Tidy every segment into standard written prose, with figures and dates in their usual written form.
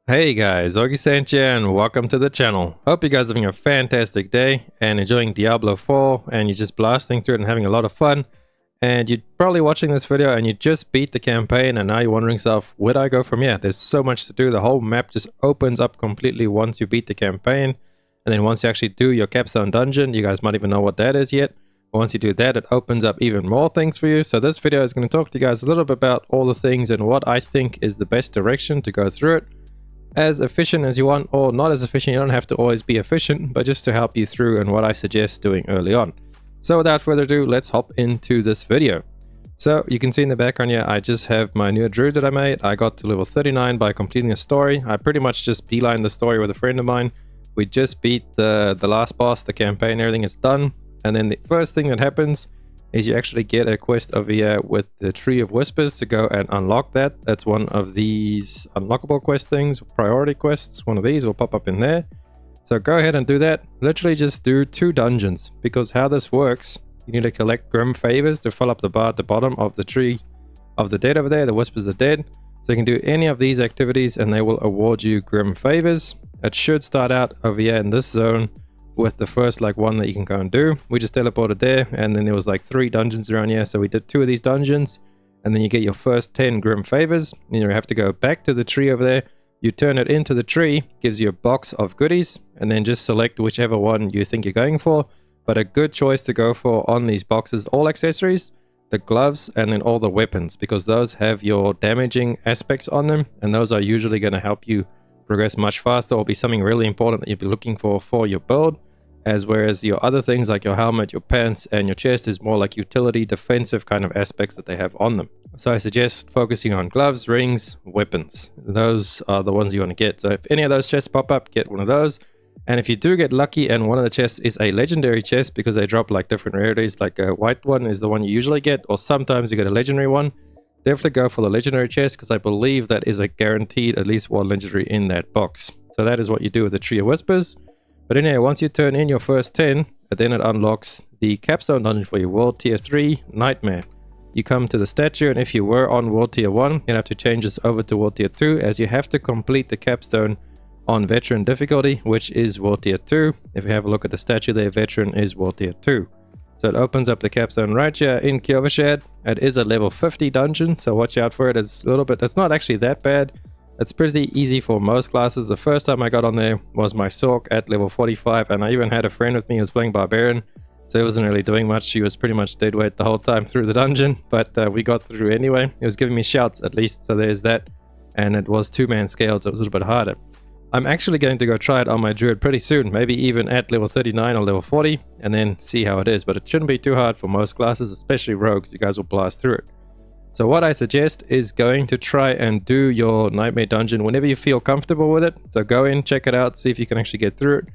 Hey guys, Ogi here and welcome to the channel. Hope you guys are having a fantastic day and enjoying Diablo 4 and you're just blasting through it and having a lot of fun. And you're probably watching this video and you just beat the campaign and now you're wondering yourself, where do I go from here? There's so much to do. The whole map just opens up completely once you beat the campaign. And then once you actually do your Capstone dungeon, you guys might even know what that is yet. Once you do that, it opens up even more things for you. So this video is going to talk to you guys a little bit about all the things and what I think is the best direction to go through it. As efficient as you want, or not as efficient. You don't have to always be efficient, but just to help you through and what I suggest doing early on. So without further ado, let's hop into this video. So you can see in the background here, I just have my new druid that I made. I got to level 39 by completing a story. I pretty much just beelined the story with a friend of mine. We just beat the last boss, the campaign, everything is done. And then the first thing that happens is you actually get a quest over here with the Tree of Whispers to go and unlock that. That's one of these unlockable quest things, priority quests. One of these will pop up in there. So go ahead and do that. Literally just do 2 dungeons, because how this works, you need to collect Grim Favors to fill up the bar at the bottom of the Tree of the Dead over there. The Whispers are dead. So you can do any of these activities and they will award you Grim Favors. It should start out over here in this zone with the first one that you can go and do. We just teleported there and then there was 3 dungeons around here, so we did 2 of these dungeons and then you get your first 10 Grim Favors. You have to go back to the tree over there, you turn it into the tree, gives you a box of goodies, and then just select whichever one you think you're going for. But a good choice to go for on these boxes, all accessories, the gloves, and then all the weapons, because those have your damaging aspects on them and those are usually going to help you progress much faster or be something really important that you'll be looking for your build. As whereas your other things like your helmet, your pants, and your chest is more like utility, defensive kind of aspects that they have on them. So I suggest focusing on gloves, rings, weapons. Those are the ones you want to get. So if any of those chests pop up, get one of those. And if you do get lucky and one of the chests is a legendary chest, because they drop different rarities, like a white one is the one you usually get, or sometimes you get a legendary one, definitely go for the legendary chest, because I believe that is a guaranteed at least one legendary in that box. So that is what you do with the Tree of Whispers. But anyway, once you turn in your first 10, then it unlocks the Capstone dungeon for your World Tier 3 Nightmare. You come to the statue, and if you were on World Tier 1, you'll have to change this over to World Tier 2, as you have to complete the Capstone on Veteran difficulty, which is World Tier 2. If you have a look at the statue there, Veteran is World Tier 2. So it opens up the Capstone right here in Kyovashad. It is a level 50 dungeon, so watch out for it. It's a little bit, it's not actually that bad. It's pretty easy for most classes. The first time I got on there was my Sork at level 45, and I even had a friend with me who was playing Barbarian, so he wasn't really doing much. He was pretty much dead weight the whole time through the dungeon, but we got through anyway. He was giving me shouts at least, so there's that. And it was 2-man scaled, so it was a little bit harder. I'm actually going to go try it on my druid pretty soon, maybe even at level 39 or level 40, and then see how it is. But it shouldn't be too hard for most classes, especially rogues. You guys will blast through it. So what I suggest is going to try and do your Nightmare Dungeon whenever you feel comfortable with it. So go in, check it out, see if you can actually get through it.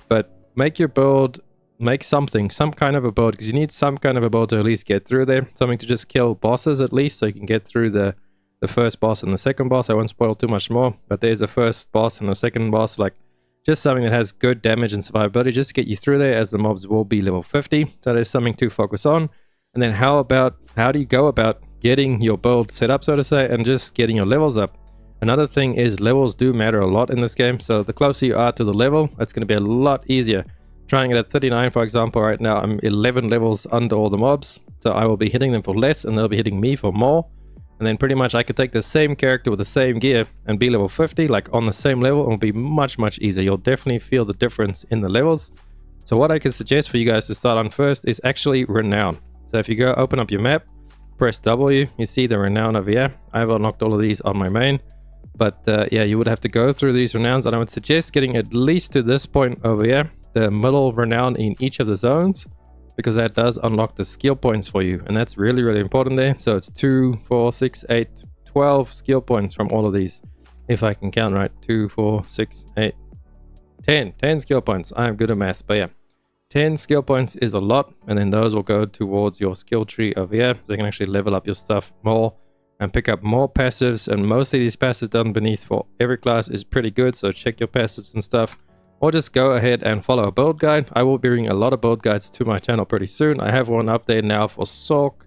But make your build, make something, some kind of a build, because you need some kind of a build to at least get through there. Something to just kill bosses at least, so you can get through the first boss and the second boss. I won't spoil too much more, but there's a first boss and a second boss, just something that has good damage and survivability, just to get you through there, as the mobs will be level 50. So there's something to focus on. And then how do you go about getting your build set up, so to say, and just getting your levels up? Another thing is levels do matter a lot in this game. So the closer you are to the level, it's going to be a lot easier. Trying it at 39, for example, right now I'm 11 levels under all the mobs, so I will be hitting them for less and they'll be hitting me for more. And then pretty much I could take the same character with the same gear and be level 50, on the same level, and it'll be much easier. You'll definitely feel the difference in the levels. So what I can suggest for you guys to start on first is actually Renown. So if you go open up your map, press W, you see the Renown over here. I've unlocked all of these on my main, but yeah, you would have to go through these Renowns, and I would suggest getting at least to this point over here, the middle Renown in each of the zones, because that does unlock the skill points for you, and that's really important there. So it's 2, 4, 6, 8, 12 skill points from all of these, if I can count right. 2, 4, 6, 8, 10 skill points. I'm good at maths, but yeah, 10 skill points is a lot, and then those will go towards your skill tree over here, so you can actually level up your stuff more and pick up more passives. And mostly these passives done beneath for every class is pretty good, so check your passives and stuff, or just go ahead and follow a build guide. I will be bringing a lot of build guides to my channel pretty soon. I have one up there now for Sork,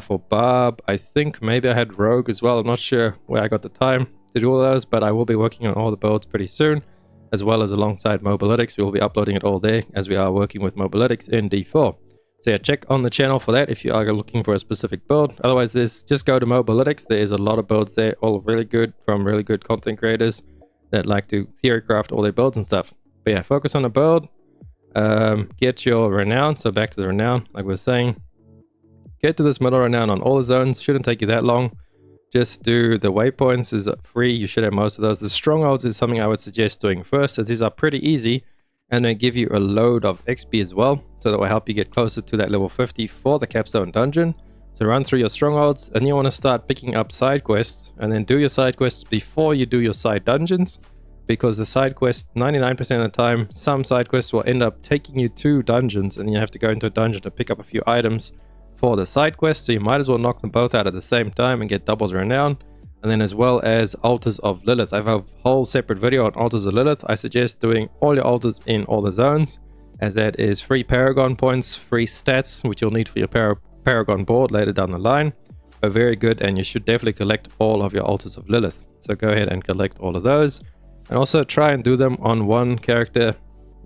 for Barb. I think maybe I had Rogue as well. I'm not sure where I got the time to do all those, but I will be working on all the builds pretty soon, as well as alongside Mobalytics. We will be uploading it all there as we are working with Mobalytics in D4. So yeah, check on the channel for that if you are looking for a specific build. Otherwise, just go to Mobalytics. There is a lot of builds there, all really good from really good content creators that like to theorycraft all their builds and stuff. But yeah, focus on the build. Get your Renown. So back to the Renown, like we were saying. Get to this middle Renown on all the zones. Shouldn't take you that long. Just do the waypoints is free. You should have most of those. The strongholds is something I would suggest doing first, as these are pretty easy. And they give you a load of XP as well, so that will help you get closer to that level 50 for the Capstone dungeon. So run through your strongholds, and you want to start picking up side quests, and then do your side quests before you do your side dungeons, because the side quests, 99% of the time, some side quests will end up taking you to dungeons, and you have to go into a dungeon to pick up a few items for the side quests. So you might as well knock them both out at the same time and get double renown. And then as well as altars of Lilith. I have a whole separate video on altars of Lilith. I suggest doing all your altars in all the zones, as that is free paragon points, free stats, which you'll need for your paragon board later down the line. Are very good, and you should definitely collect all of your altars of Lilith. So go ahead and collect all of those. And also try and do them on one character.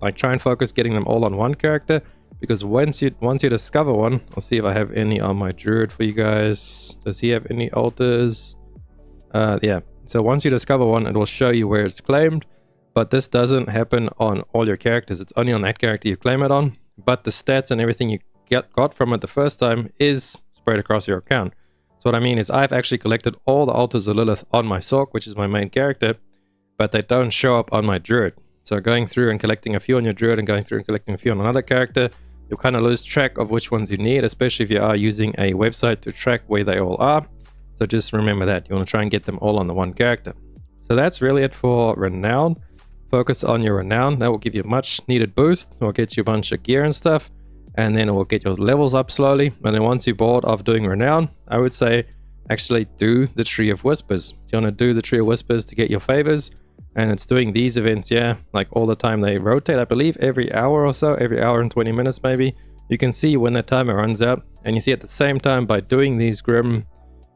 Like try and focus getting them all on one character, because once you discover one, I'll see if I have any on my druid for you guys. Does he have any altars? Yeah, so once you discover one, it will show you where it's claimed, but this doesn't happen on all your characters. It's only on that character you claim it on, but the stats and everything you got from it the first time is spread across your account. So what I mean is I've actually collected all the altars of Lilith on my Sork, which is my main character, but they don't show up on my druid. So going through and collecting a few on your druid and going through and collecting a few on another character, you'll kind of lose track of which ones you need, especially if you are using a website to track where they all are. So just remember that. You want to try and get them all on the one character. So that's really it for Renown. Focus on your Renown. That will give you a much needed boost. It will get you a bunch of gear and stuff. And then it will get your levels up slowly. And then once you're bored of doing Renown, I would say actually do the Tree of Whispers. You want to do the Tree of Whispers to get your favors. And it's doing these events, yeah, like all the time. They rotate, I believe, every hour or so. Every hour and 20 minutes maybe. You can see when that timer runs out. And you see at the same time, by doing these Grim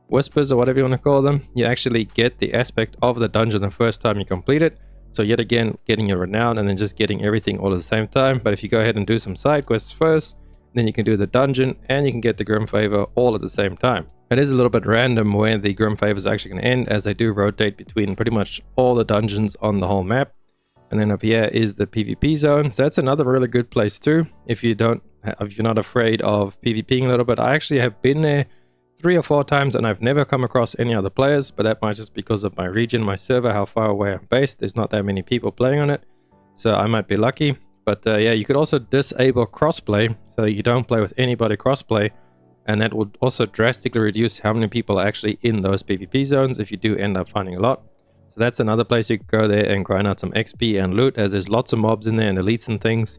Whispers or whatever you want to call them, you actually get the aspect of the dungeon the first time you complete it. So yet again, getting your Renown and then just getting everything all at the same time. But if you go ahead and do some side quests first, then you can do the dungeon and you can get the Grim Favor all at the same time. It is a little bit random where the Grim Favors are actually going to end, as they do rotate between pretty much all the dungeons on the whole map. And then over here is the PvP zone. So that's another really good place too. If you're not afraid of PvPing a little bit. I actually have been there 3 or 4 times and I've never come across any other players, but that might just because of my region, my server, how far away I'm based. There's not that many people playing on it, so I might be lucky. But yeah, you could also disable crossplay, so you don't play with anybody crossplay, and that would also drastically reduce how many people are actually in those PvP zones if you do end up finding a lot. So that's another place you could go there and grind out some XP and loot, as there's lots of mobs in there and elites and things.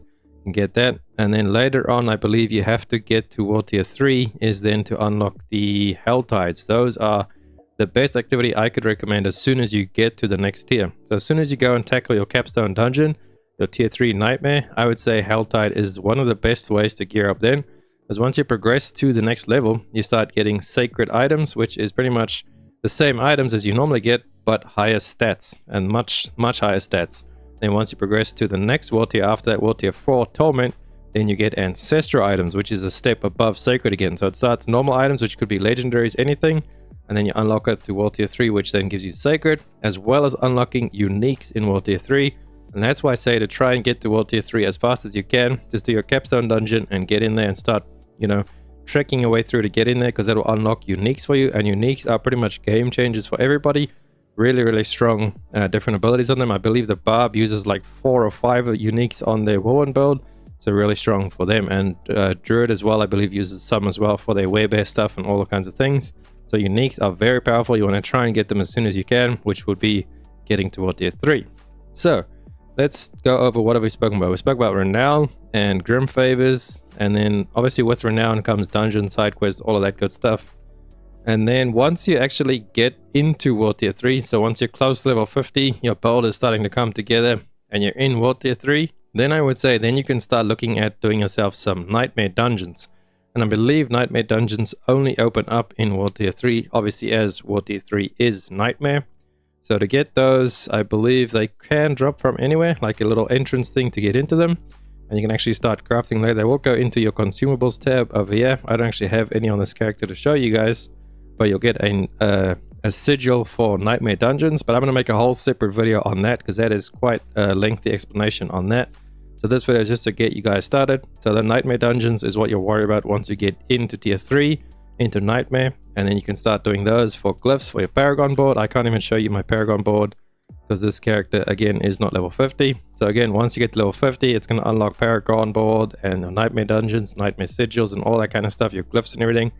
Get that. And then later on, I believe you have to get to World Tier 3 is then to unlock the Hell Tides. Those are the best activity I could recommend as soon as you get to the next tier. So as soon as you go and tackle your Capstone dungeon, your Tier 3 Nightmare, I would say Hell Tide is one of the best ways to gear up then. Because once you progress to the next level, you start getting sacred items, which is pretty much the same items as you normally get, but higher stats and much higher stats. Then once you progress to the next world tier after that, World Tier 4 Torment, then you get Ancestral items, which is a step above Sacred again. So it starts normal items, which could be legendaries, anything, and then you unlock it to World Tier 3, which then gives you Sacred, as well as unlocking Uniques in World Tier 3. And that's why I say to try and get to World Tier 3 as fast as you can. Just do your Capstone dungeon and get in there and start, you know, trekking your way through to get in there, because that will unlock Uniques for you. And Uniques are pretty much game changers for everybody. Really strong different abilities on them. I believe the Barb uses like 4 or 5 Uniques on their Warren build, so really strong for them. And Druid as well, I believe, uses some as well for their werebear stuff and all the kinds of things. So Uniques are very powerful. You want to try and get them as soon as you can, which would be getting to World Tier 3. So let's go over what have we spoken about. We spoke about Renown and Grim Favors, and then obviously with Renown comes dungeon, side quests, all of that good stuff. And then once you actually get into World Tier 3, so once you're close to level 50, your build is starting to come together and you're in World Tier 3, then I would say then you can start looking at doing yourself some Nightmare Dungeons. And I believe Nightmare Dungeons only open up in World Tier 3, obviously as World Tier 3 is Nightmare. So to get those, I believe they can drop from anywhere, like a little entrance thing to get into them. And you can actually start crafting there. They will go into your consumables tab over here. I don't actually have any on this character to show you guys, but you'll get a sigil for Nightmare Dungeons. But I'm going to make a whole separate video on that because that is quite a lengthy explanation on that. So this video is just to get you guys started. So the Nightmare Dungeons is what you'll worry about once you get into tier 3, into Nightmare, and then you can start doing those for glyphs for your Paragon board. I can't even show you my Paragon board because this character again is not level 50. So again, once you get to level 50, it's going to unlock Paragon board and the Nightmare Dungeons, Nightmare Sigils, and all that kind of stuff, your glyphs and everything.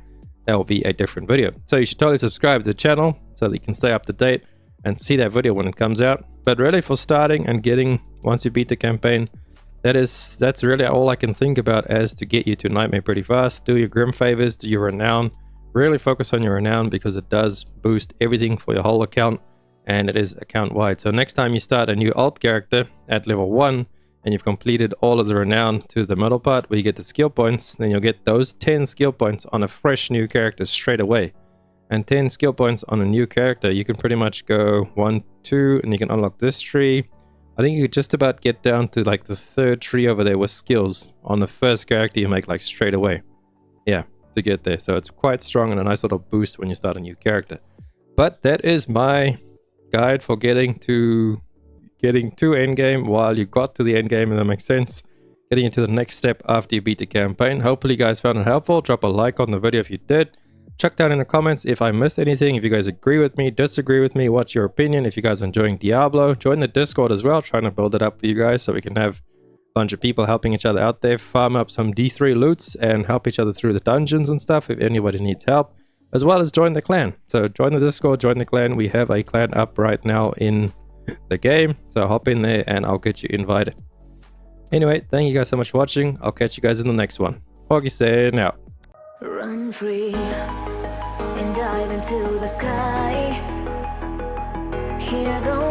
That will be a different video. So you should totally subscribe to the channel so that you can stay up to date and see that video when it comes out. But really for starting and getting, once you beat the campaign, that's really all I can think about as to get you to Nightmare pretty fast. Do your Grim Favors, do your Renown. Really focus on your Renown because it does boost everything for your whole account, and it is account wide. So next time you start a new alt character at level 1 and you've completed all of the Renown to the middle part where you get the skill points, then you'll get those 10 skill points on a fresh new character straight away. And 10 skill points on a new character, you can pretty much go 1, 2, and you can unlock this tree. I think you could just about get down to like the 3rd tree over there with skills on the first character you make like straight away. Yeah, to get there. So it's quite strong and a nice little boost when you start a new character. But that is my guide for getting to endgame while you got to the endgame, and that makes sense. Getting into the next step after you beat the campaign. Hopefully you guys found it helpful. Drop a like on the video if you did. Chuck down in the comments if I missed anything, if you guys agree with me, disagree with me, what's your opinion, if you guys are enjoying Diablo. Join the Discord as well, trying to build it up for you guys so we can have a bunch of people helping each other out there, farm up some D3 loots and help each other through the dungeons and stuff if anybody needs help, as well as join the clan. So join the Discord, join the clan. We have a clan up right now in the game, so hop in there and I'll get you invited. Anyway, thank you guys so much for watching. I'll catch you guys in the next one. Foggy saying out. Run free and dive into the sky. Hear the